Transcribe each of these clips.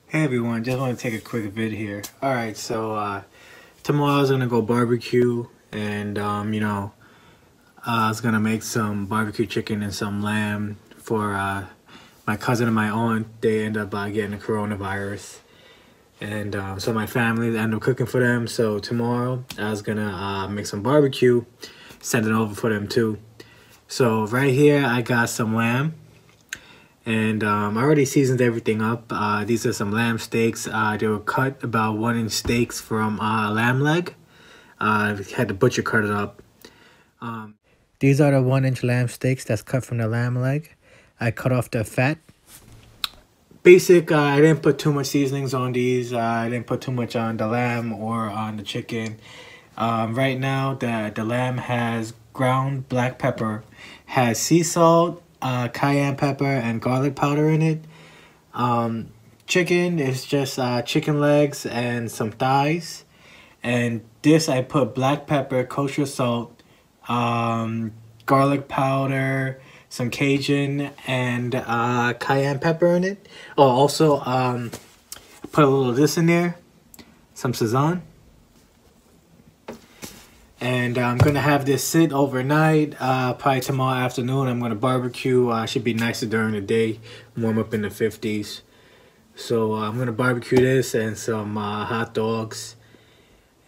Hey everyone, just want to take a quick vid here. Alright, so tomorrow I was gonna go barbecue and I was gonna make some barbecue chicken and some lamb for my cousin and my aunt. They end up getting the coronavirus. And so my family ended up cooking for them. So tomorrow I was gonna make some barbecue, send it over for them too. So right here I got some lamb. And I already seasoned everything up. These are some lamb steaks. They were cut about 1-inch steaks from lamb leg. Had the butcher cut it up. These are the 1-inch lamb steaks that's cut from the lamb leg. I cut off the fat. Basic, I didn't put too much seasonings on these. I didn't put too much on the lamb or on the chicken. Right now, the lamb has ground black pepper, has sea salt, cayenne pepper and garlic powder in it. Chicken is just chicken legs and some thighs. And this I put black pepper, kosher salt, garlic powder, some Cajun and cayenne pepper in it. Oh, also put a little of this in there, some Sazon. And I'm gonna have this sit overnight. Probably tomorrow afternoon I'm gonna barbecue. Should be nicer during the day, warm up in the 50s. So I'm gonna barbecue this and some hot dogs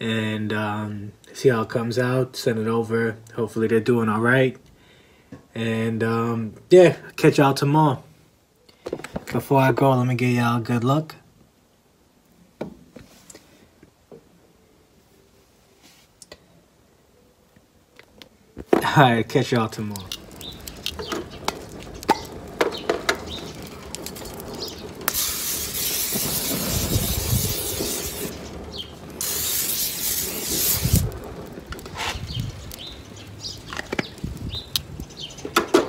and see how it comes out. Send it over. Hopefully they're doing all right. And yeah, catch y'all tomorrow. Before I go, let me give y'all a good look. Alright, catch y'all tomorrow.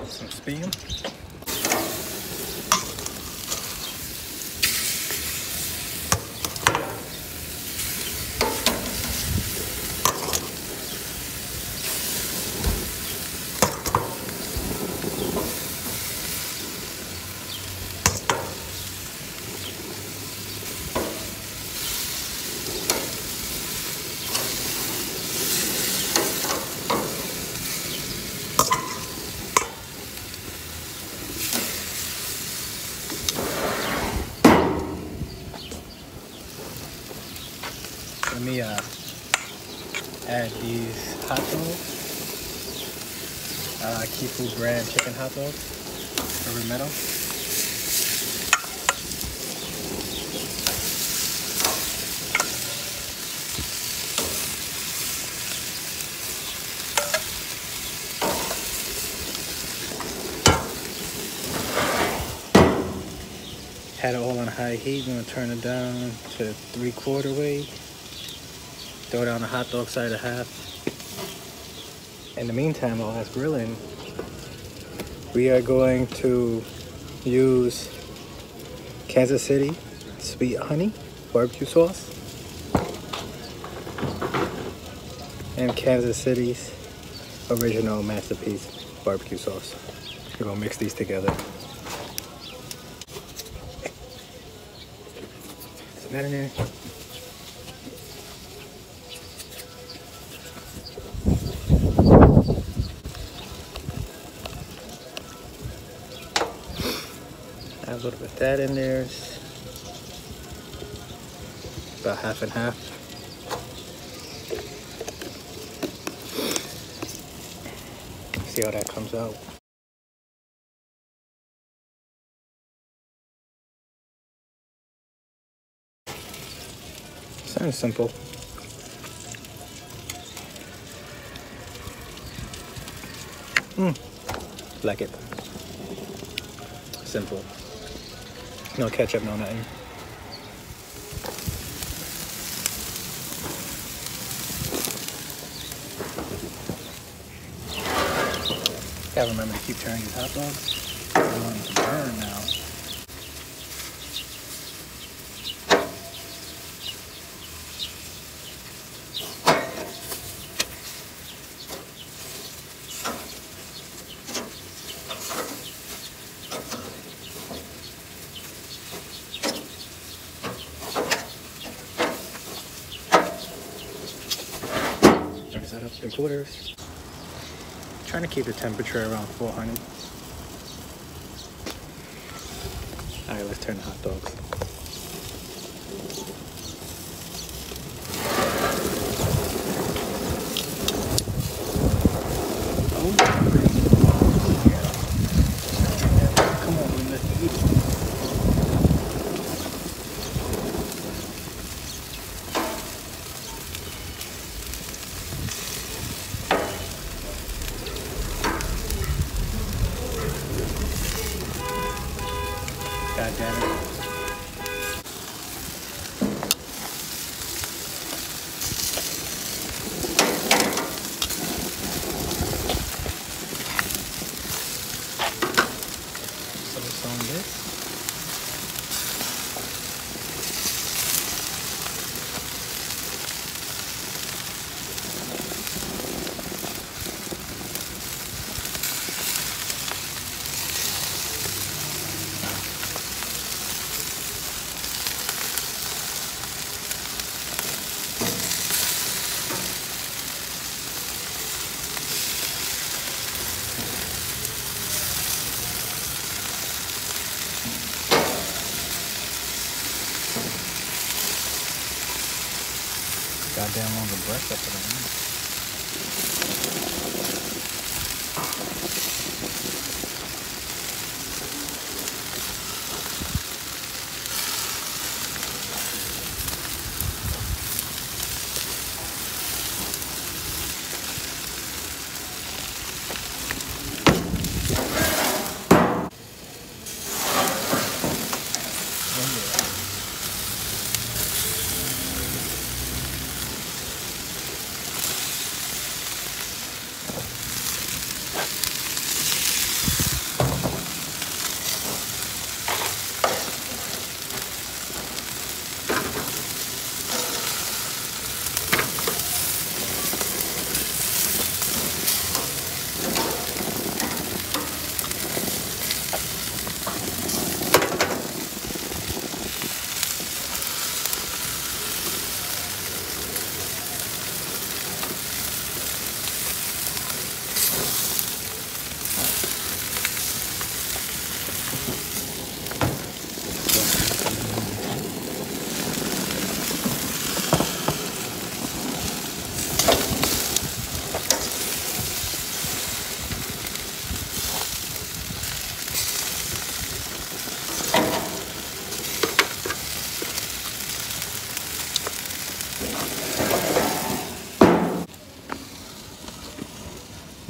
Some steam. Let me add these hot dogs. Kifu brand chicken hot dogs for meadow. Had it all on high heat. I'm gonna turn it down to 3/4 weight. Throw down the hot dog side of half. In the meantime, while that's grilling, we are going to use Kansas City Sweet Honey barbecue sauce and Kansas City's original masterpiece barbecue sauce. We're gonna mix these together. Put that in there. Add a little bit of that in there. About half and half. See how that comes out. Sounds simple. Like it. Simple. No ketchup, no nothing. Gotta remember to keep turning these hot dogs. I don't want them to burn now. up 3/4. Trying to keep the temperature around 400. All right, let's turn the hot dogs. Oh, come on, let's eat it. God damn it. So it's on this. Goddamn long the breast up to the end.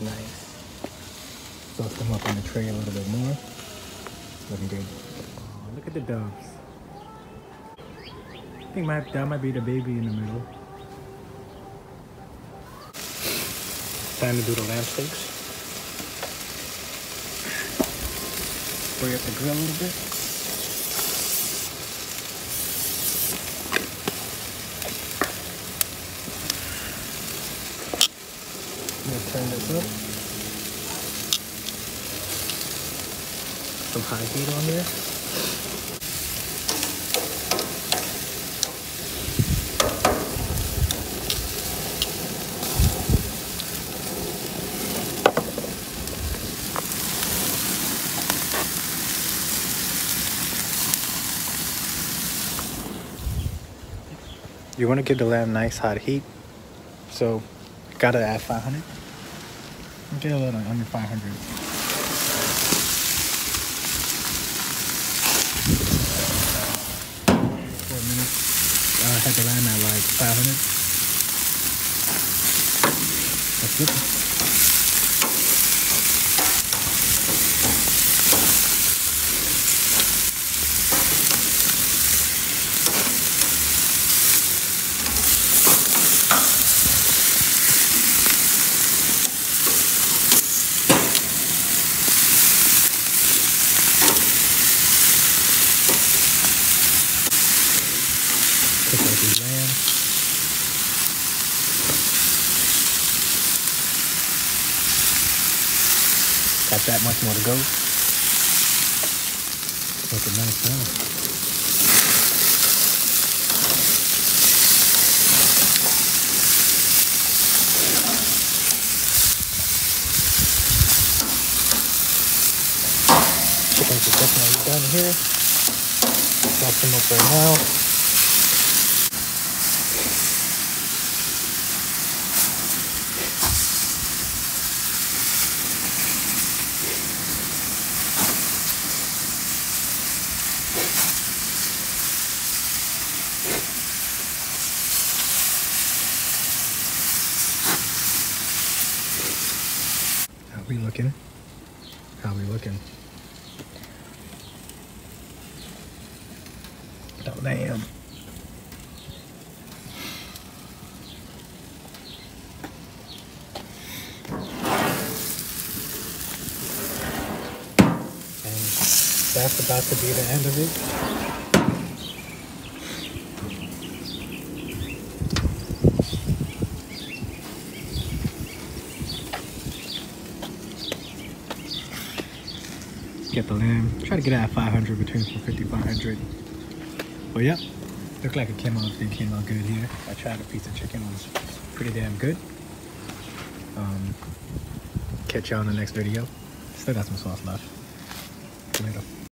Nice. Sauce them up on the tray a little bit more. Looking good. Oh, look at the doves. I think that might be the baby in the middle. Time to do the lamb steaks. Spray up the grill a little bit. Turn this up. Some high heat on there. You want to give the lamb nice hot heat, so gotta add 500. Get a little under 500. 4 minutes. I had the lamb at like 500. That's good. Cook out these lambs. Got that much more to go. Looking nice now. here. Chop them up right now. How we looking? How we looking? Oh damn. And that's about to be the end of it. Get the lamb. Try to get it at 500, between 450 and 500. But yeah, looked like it came out good here. I tried a piece of chicken, it was pretty damn good. Catch y'all in the next video. Still got some sauce left. Later.